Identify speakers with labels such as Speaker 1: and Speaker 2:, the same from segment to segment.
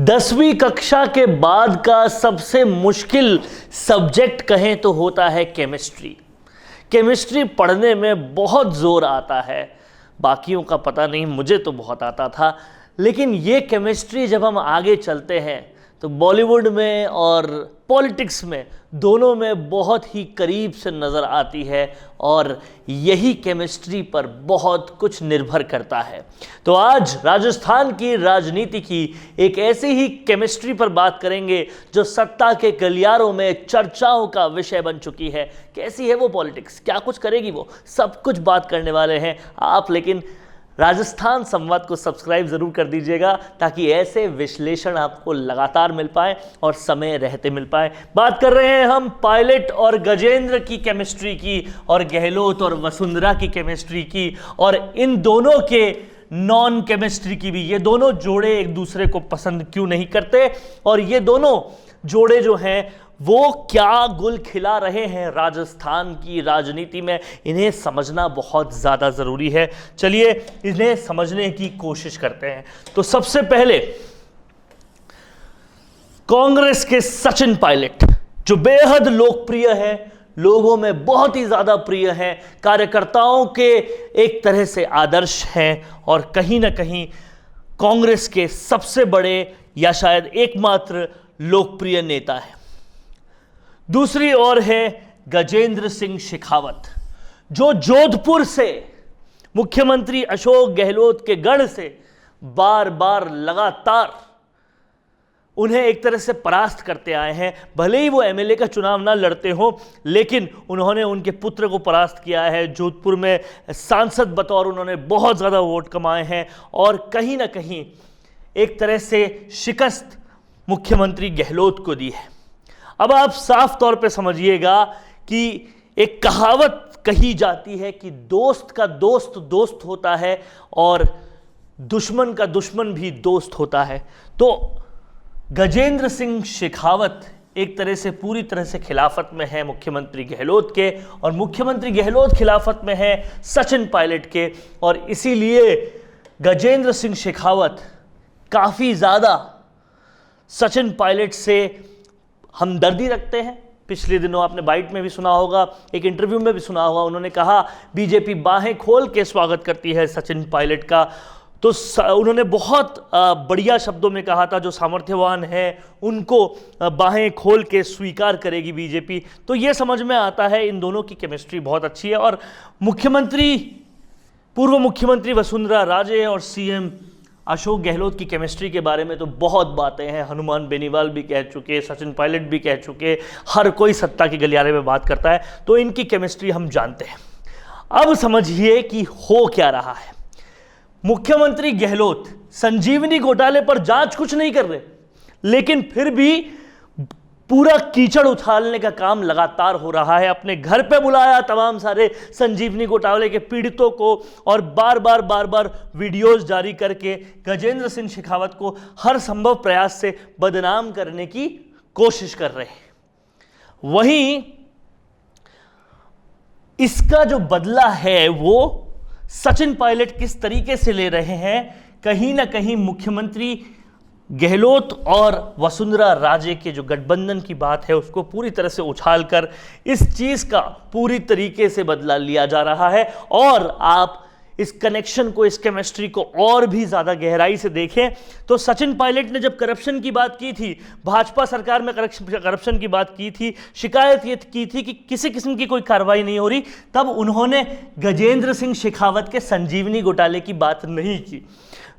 Speaker 1: 10वीं कक्षा के बाद का सबसे मुश्किल सब्जेक्ट कहें तो होता है केमिस्ट्री। केमिस्ट्री पढ़ने में बहुत ज़ोर आता है, बाकियों का पता नहीं, मुझे तो बहुत आता था। लेकिन ये केमिस्ट्री जब हम आगे चलते हैं तो बॉलीवुड में और पॉलिटिक्स में दोनों में बहुत ही करीब से नज़र आती है और यही केमिस्ट्री पर बहुत कुछ निर्भर करता है। तो आज राजस्थान की राजनीति की एक ऐसी ही केमिस्ट्री पर बात करेंगे जो सत्ता के गलियारों में चर्चाओं का विषय बन चुकी है। कैसी है वो पॉलिटिक्स, क्या कुछ करेगी वो, सब कुछ बात करने वाले हैं आप। लेकिन राजस्थान संवाद को सब्सक्राइब जरूर कर दीजिएगा ताकि ऐसे विश्लेषण आपको लगातार मिल पाए और समय रहते मिल पाए। बात कर रहे हैं हम पायलट और गजेंद्र की केमिस्ट्री की और गहलोत और वसुंधरा की केमिस्ट्री की और इन दोनों के नॉन केमिस्ट्री की भी। ये दोनों जोड़े एक दूसरे को पसंद क्यों नहीं करते और ये दोनों जोड़े जो हैं वो क्या गुल खिला रहे हैं राजस्थान की राजनीति में, इन्हें समझना बहुत ज़्यादा ज़रूरी है। चलिए इन्हें समझने की कोशिश करते हैं। तो सबसे पहले कांग्रेस के सचिन पायलट जो बेहद लोकप्रिय है, लोगों में बहुत ही ज़्यादा प्रिय हैं, कार्यकर्ताओं के एक तरह से आदर्श हैं और कहीं ना कहीं कांग्रेस के सबसे बड़े या शायद एकमात्र लोकप्रिय नेता है। दूसरी ओर है गजेंद्र सिंह शेखावत जो जोधपुर से मुख्यमंत्री अशोक गहलोत के गढ़ से बार बार लगातार उन्हें एक तरह से परास्त करते आए हैं। भले ही वो एमएलए का चुनाव ना लड़ते हो, लेकिन उन्होंने उनके पुत्र को परास्त किया है। जोधपुर में सांसद बतौर उन्होंने बहुत ज़्यादा वोट कमाए हैं और कहीं ना कहीं एक तरह से शिकस्त मुख्यमंत्री गहलोत को दी है। अब आप साफ तौर पे समझिएगा कि एक कहावत कही जाती है कि दोस्त का दोस्त दोस्त होता है और दुश्मन का दुश्मन भी दोस्त होता है। तो गजेंद्र सिंह शेखावत एक तरह से पूरी तरह से खिलाफत में है मुख्यमंत्री गहलोत के और मुख्यमंत्री गहलोत खिलाफत में है सचिन पायलट के और इसीलिए गजेंद्र सिंह शेखावत काफ़ी ज़्यादा सचिन पायलट से हमदर्दी रखते हैं। पिछले दिनों आपने बाइट में भी सुना होगा, एक इंटरव्यू में भी सुना होगा, उन्होंने कहा बीजेपी बाहें खोल के स्वागत करती है सचिन पायलट का। तो उन्होंने बहुत बढ़िया शब्दों में कहा था जो सामर्थ्यवान है उनको बाहें खोल के स्वीकार करेगी बीजेपी। तो ये समझ में आता है इन दोनों की केमिस्ट्री बहुत अच्छी है। और पूर्व मुख्यमंत्री वसुंधरा राजे और सीएम अशोक गहलोत की केमिस्ट्री के बारे में तो बहुत बातें हैं। हनुमान बेनीवाल भी कह चुके, सचिन पायलट भी कह चुके, हर कोई सत्ता के गलियारे में बात करता है, तो इनकी केमिस्ट्री हम जानते हैं। अब समझिए कि हो क्या रहा है। मुख्यमंत्री गहलोत संजीवनी घोटाले पर जांच कुछ नहीं कर रहे, लेकिन फिर भी पूरा कीचड़ उछालने का काम लगातार हो रहा है। अपने घर पे बुलाया तमाम सारे संजीवनी घोटाले के पीड़ितों को और बार बार वीडियोस जारी करके गजेंद्र सिंह शेखावत को हर संभव प्रयास से बदनाम करने की कोशिश कर रहे हैं। वहीं इसका जो बदला है वो सचिन पायलट किस तरीके से ले रहे हैं, कहीं ना कहीं मुख्यमंत्री गहलोत और वसुंधरा राजे के जो गठबंधन की बात है उसको पूरी तरह से उछालकर इस चीज़ का पूरी तरीके से बदला लिया जा रहा है। और आप इस कनेक्शन को, इस केमिस्ट्री को और भी ज़्यादा गहराई से देखें तो सचिन पायलट ने जब करप्शन की बात की थी, भाजपा सरकार में करप्शन की बात की थी, शिकायत ये की थी कि किसी किस्म की कोई कार्रवाई नहीं हो रही, तब उन्होंने गजेंद्र सिंह शेखावत के संजीवनी घोटाले की बात नहीं की।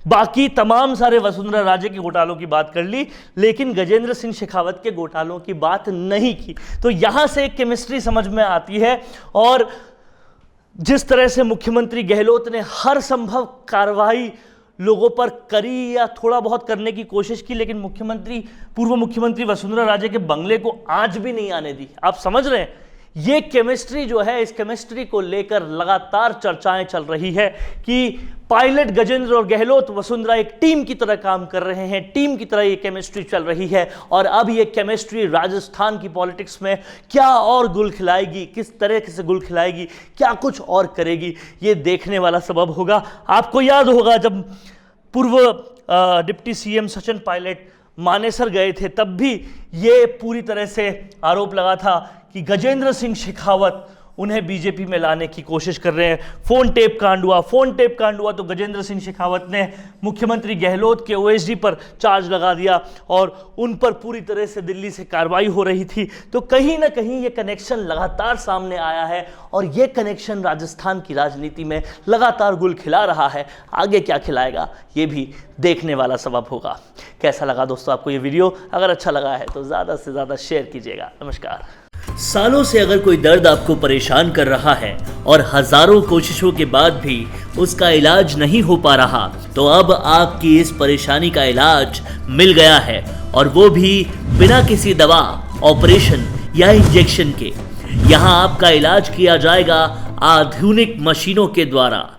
Speaker 1: बाकी तमाम सारे वसुंधरा राजे के घोटालों की बात कर ली, लेकिन गजेंद्र सिंह शेखावत के घोटालों की बात नहीं की। तो यहां से एक केमिस्ट्री समझ में आती है। और जिस तरह से मुख्यमंत्री गहलोत ने हर संभव कार्रवाई लोगों पर करी या थोड़ा बहुत करने की कोशिश की, लेकिन पूर्व मुख्यमंत्री वसुंधरा राजे के बंगले को आज भी नहीं आने दी। आप समझ रहे हैं, ये केमिस्ट्री जो है, इस केमिस्ट्री को लेकर लगातार चर्चाएं चल रही है कि पायलट, गजेंद्र और गहलोत, वसुंधरा एक टीम की तरह काम कर रहे हैं, टीम की तरह ये केमिस्ट्री चल रही है। और अब ये केमिस्ट्री राजस्थान की पॉलिटिक्स में क्या और गुल खिलाएगी, किस तरह से गुल खिलाएगी, क्या कुछ और करेगी, ये देखने वाला सबब होगा। आपको याद होगा जब पूर्व डिप्टी सीएम सचिन पायलट मानेसर गए थे तब भी ये पूरी तरह से आरोप लगा था कि गजेंद्र सिंह शेखावत उन्हें बीजेपी में लाने की कोशिश कर रहे हैं। फोन टेप कांड हुआ तो गजेंद्र सिंह शेखावत ने मुख्यमंत्री गहलोत के ओएसडी पर चार्ज लगा दिया और उन पर पूरी तरह से दिल्ली से कार्रवाई हो रही थी। तो कहीं ना कहीं ये कनेक्शन लगातार सामने आया है और ये कनेक्शन राजस्थान की राजनीति में लगातार गुल खिला रहा है। आगे क्या खिलाएगा ये भी देखने वाला सबब होगा। कैसा लगा दोस्तों आपको ये वीडियो? अगर अच्छा लगा है तो ज़्यादा से ज़्यादा शेयर कीजिएगा। नमस्कार। सालों से अगर कोई दर्द आपको परेशान कर रहा है और हजारों कोशिशों के बाद भी उसका इलाज नहीं हो पा रहा, तो अब आपकी इस परेशानी का इलाज मिल गया है, और वो भी बिना किसी दवा, ऑपरेशन या इंजेक्शन के। यहाँ आपका इलाज किया जाएगा आधुनिक मशीनों के द्वारा।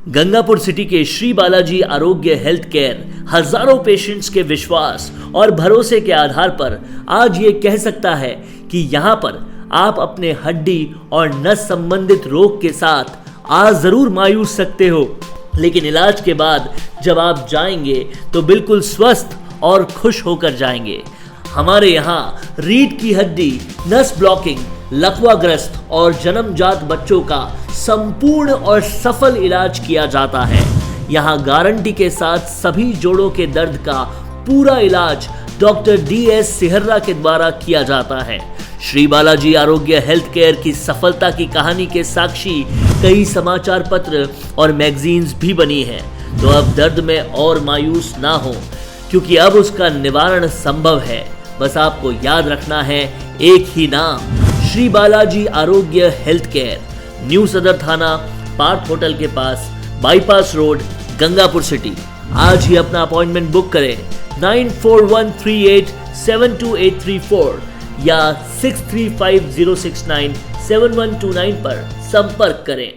Speaker 1: गंगापुर सिटी के श्री बालाजी आरोग्य हेल्थ केयर हजारों पेशेंट्स के विश्वास और भरोसे के आधार पर आज ये कह सकता है कि यहाँ पर आप अपने हड्डी और नस संबंधित रोग के साथ आ जरूर मायूस सकते हो, लेकिन इलाज के बाद जब आप जाएंगे तो बिल्कुल स्वस्थ और खुश होकर जाएंगे। हमारे यहाँ रीढ़ की हड्डी, नस ब्लॉकिंग, लकवाग्रस्त और जन्मजात बच्चों का संपूर्ण और सफल इलाज किया जाता है। यहाँ गारंटी के साथ सभी जोड़ों के दर्द का पूरा इलाज डॉक्टर DS सिहर्रा के द्वारा किया जाता है। श्री बालाजी आरोग्य हेल्थ केयर की सफलता की कहानी के साक्षी कई समाचार पत्र और मैगजीन्स भी बनी हैं। तो अब दर्द में और मायूस ना हो, क्योंकि अब उसका निवारण संभव है। बस आपको याद रखना है एक ही नाम, श्री बालाजी आरोग्य हेल्थ केयर, न्यू सदर थाना, पार्थ होटल के पास, बाईपास रोड, गंगापुर सिटी। आज ही अपना अपॉइंटमेंट बुक करें 9413872834 या 6350697129 पर संपर्क करें।